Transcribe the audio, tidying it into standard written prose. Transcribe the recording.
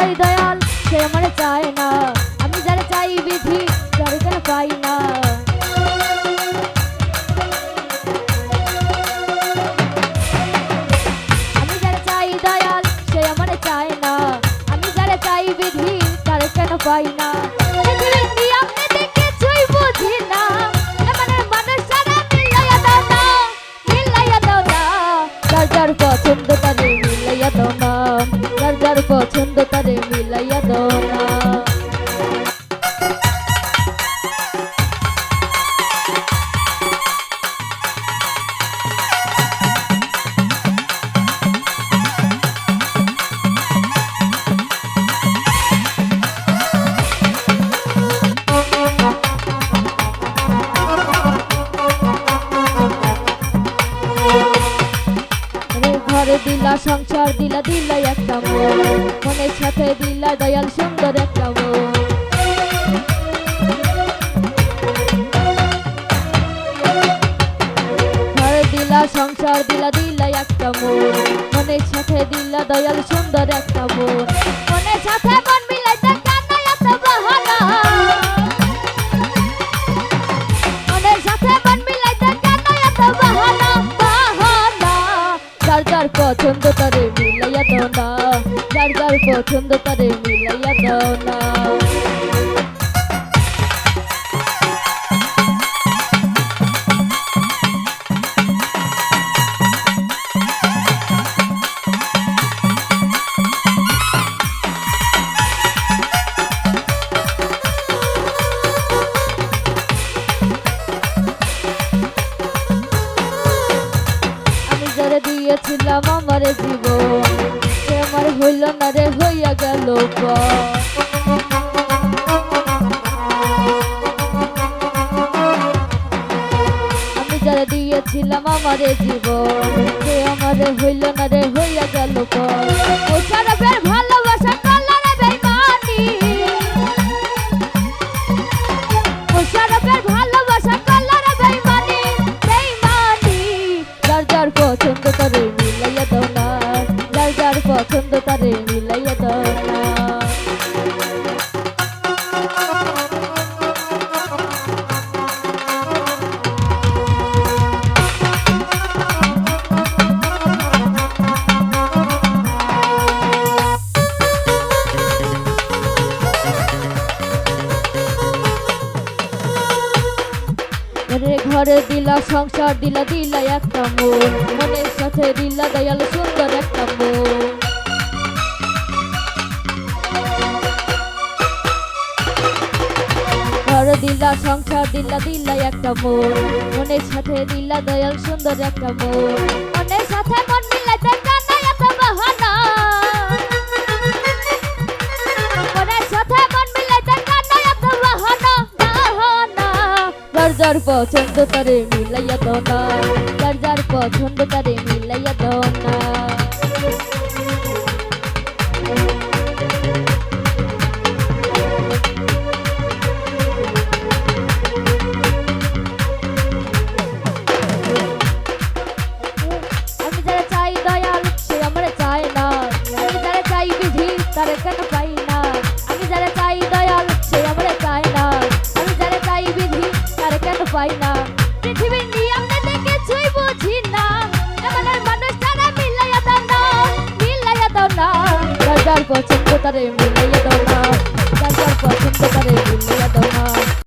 চাই দয়াল সে আমার চায় না, আমি যারা চাই বিধি তার কেন পাই না। আমি যারা চাই দয়াল সে আমার চায় না, আমি যারা চাই বিধি তার কেন পাই না। পৃথিবীর নিয়ম নীতি কিছুই বুঝি না, এমনের মানুষ সারা মিলাইয়া দাও না, মিলাইয়া দাও না। যার যার পছন্দ তারে মিলাইয়া দাও না, যার যার পছন্দ তারে মিলাইয়া দাও না। ঘরে দিলা সংসার দিলা দিলা একটা মন, মনের সাথে দিলা দয়াল সুন্দর একটা মন। ঘরে দিলা সংসার দিলা দিলা একটা মন, মনের সাথে দিলা দয়াল সুন্দর একটা মন। মনের সাথে মন মিলাইতে কেন এত বাহানা, মনের সাথে মন মিলাইতে কেন এত বাহানা, বাহানা। যার যার পছন্দ তারে মিলাইয়া দাও না, যার যার পছন্দ তারে মিলাইয়া দাও না। আমি যারে দিয়েছিলাম আমার জীবন, সে আমার হইল না রে, হইয়া গেল পর। আমি যারে দিয়েছিলাম আমার জীবন, সে আমার হইল না রে, হইয়া গেল পর। ও সারাবের ভালোবাসা কল্যাণে বেইমানি, ও সারাবের ভালোবাসা কল্যাণে বেইমানি, বেইমানি। যার যার পছন্দ তারে মিলাইয়া দাও না, যার যার পছন্দ তারে মিলাইয়া দাও না। ঘরে দিলা সংসার দিলা দিলা একটা মন, মনের সাথে দিলা দয়াল সুন্দর একটা মন। ঘরে দিলা সংসার দিলা দিলা একটা মন, মনের সাথে দিলা দয়াল সুন্দর একটা মন। মনের সাথে মন মিলাইতে কেন এত বাহানা, মনের সাথে মন মিলাইতে কেন এত বাহানা, বাহানা। যার যার পছন্দ তারে মিলাইয়া দাও না, যার যার পছন্দ তারে মিলাইয়া দাও না। আমি যারা চাই দয়াল সে আমার চায় না, আমি যারা চাই বিধি তারে কেন পাই না। আমি যারা চাই দয়াল সে আমার চায় না, আমি যারা চাই বিধি তারে কেন পাই না। পৃথিবীর নিয়ম নীতি কিছুই বুঝি না, এমনের মানুষ তারা মিলাইয়া দাও না, মিলাইয়া দাও না। যার যার পছন্দ তারে মিলাইয়া দাও না, যার যার পছন্দ তারে মিলাইয়া দাও।